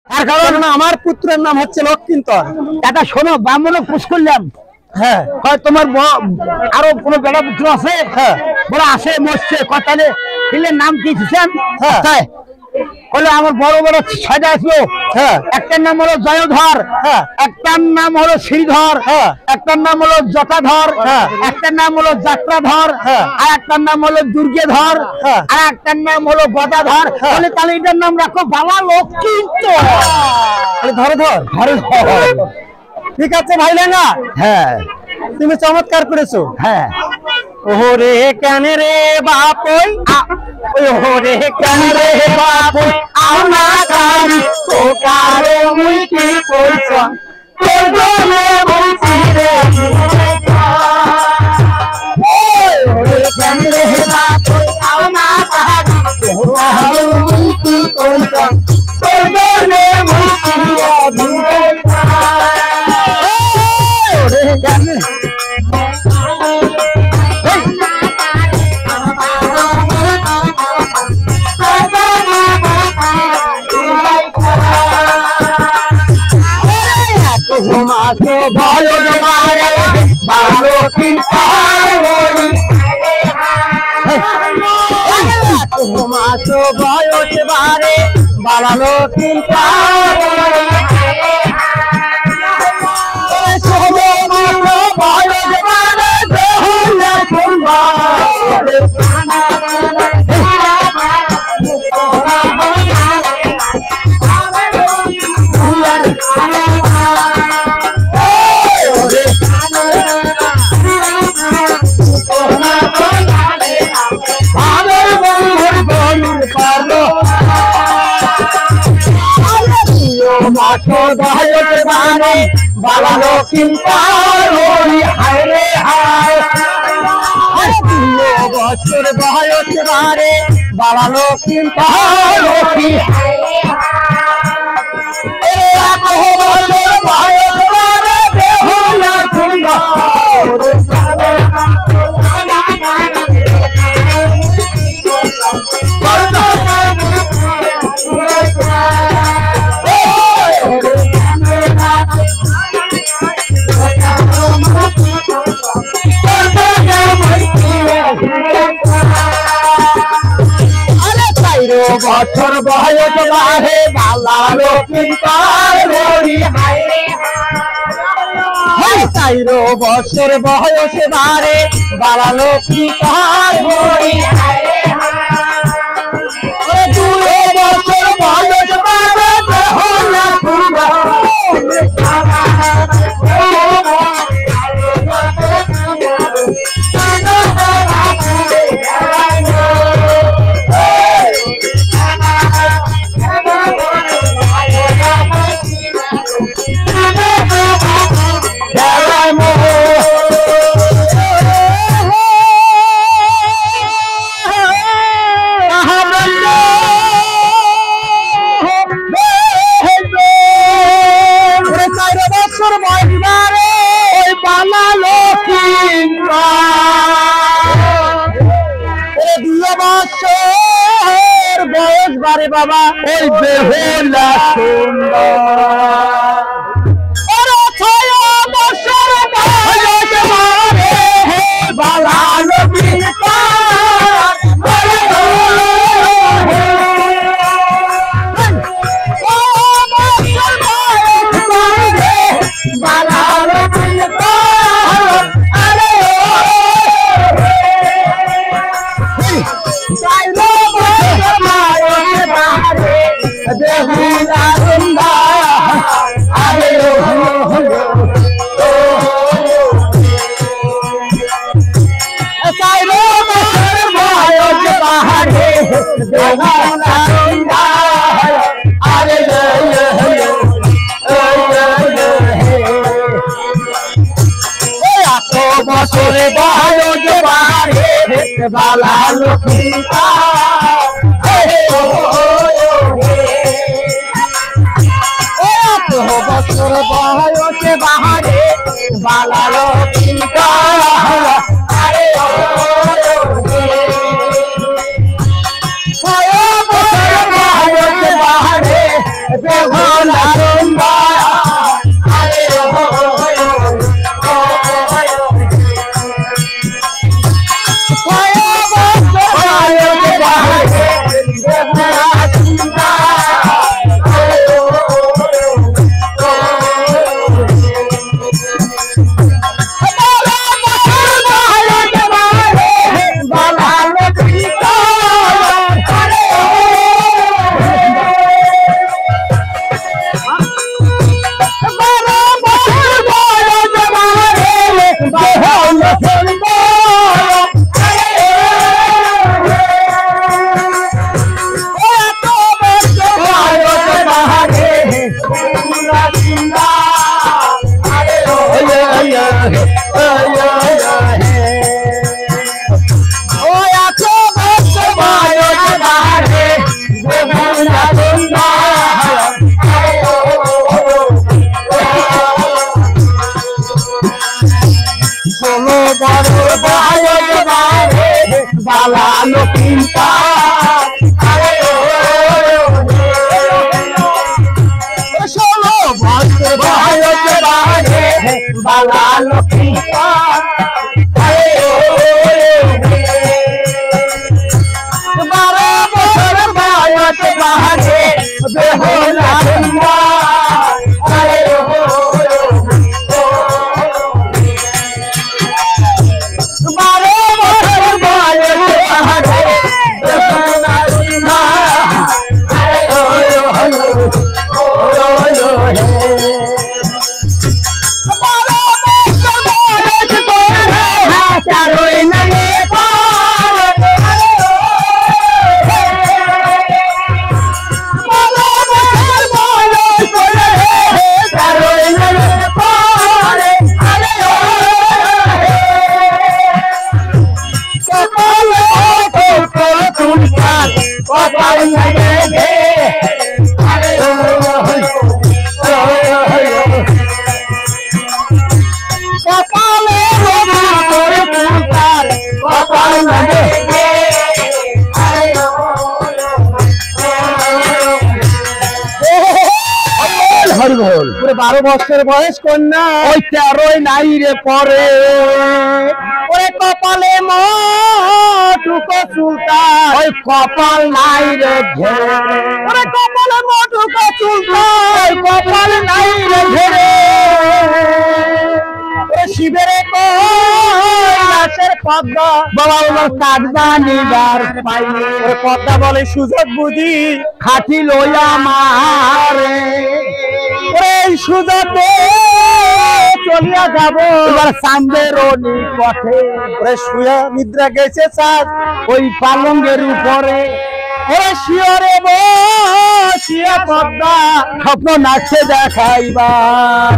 তার কারণ আমার পুত্রের নাম হচ্ছে লক্ষিন্তর। দাদা শোনো, ব্রাহ্মণ পুষ করলাম। হ্যাঁ, তোমার আরো কোনো বেড়া পুত্র আছে? হ্যাঁ, বলে আসে, মরছে। তাহলে ছেলের নাম কি দিচ্ছেন? হ্যাঁ, বলে আমার বড় বড় ছয়টা আসলো। হ্যাঁ, একটার নাম হলো জয়ধর, হ্যাঁ, একটার নাম হলো শ্রীধর, হ্যাঁ, একটার নাম হলো জটাধর, হ্যাঁ, একটার নাম হলো যাত্রাধর, হ্যাঁ, আর একটার নাম হলো দুর্গেধর, হ্যাঁ, আর একটার নাম হলো গদাধর। হ্যাঁ। বলে তাহলে এটার নাম রাখো বাবা লক্ষিন্তর। ধরে ধর ধরে ধর। ঠিক আছে ভাই লেঙ্গা, হ্যাঁ তুমি চমৎকার করেছো। হ্যাঁ। ওরে কেন রে বাপ ওই ওরে কেন রে বাপ ওই আমা কারি তো কারো মুই কি কইছ তোর গলে বলছি রে ওরে কেন রে বাপ ওই আমা কারি তো কারো মুই কি কইছ তোর গলে বলছি রে ওরে কেন মাসো ভালো মারে ভালো কিনতারি মাসো ভালো বারে ভালো কিনতারি সবে মাসো ভালো বারে দেহুলা কুম্বা বালালো কিন্তারি হায় রে হায় বছর বয়স বারে বালালো কিন্তারি হায় রে বছর বয়স বাহে বালালো কিন্তারি হায় রে হায় 4 বছর বয়স বারে বালালো কিন্তারি হায় রে হায় 2 বছর বয়স বারে দেহলা কুম্বা বারে বাবা ওই বেহুলা সুন্দর বছর বয়স বারে বালালো বছরে বয়স বারে বালালো বছর বয়স বাহারে বালালো আরে বছর বয়স বাহারে বড় বয়স বাড়ে বালা লক্ষ্মীটা আরে ও 16 বছর বয়স বাড়ে বালা লক্ষ্মীটা আরে ও 12 বছর বয়স বাড়ে বেহুলা আরে ও 12 বছর বয়স বাড়ে বেহুলা আরে ও পুরো 12 বছর বয়স কন্যা ওই 13 নাই রে পরে ওরে কপালে মটুকো সুলতান ওই কপাল নাই রে ঘেরে ওরে কপালে মটুকো সুলতান কপাল নাই রে ঘেরে ওরে শিবেরে কৈলাসের পদ্মা বাবা ওর কাটবা নিবার পাইলে ওরে পদ্মা বলে সুযোগ বুঝি খাটি লইয়া মারে এই সুযোগে চলিয়া যাব এবার সামনের নিকটে ওরে শুয়া নিদ্রা গেছে চাঁদ ওই পালঙ্গের উপরে ওরে শিয়রে বসিয়া পদ্মা স্বপ্ন নাচে দেখাইবার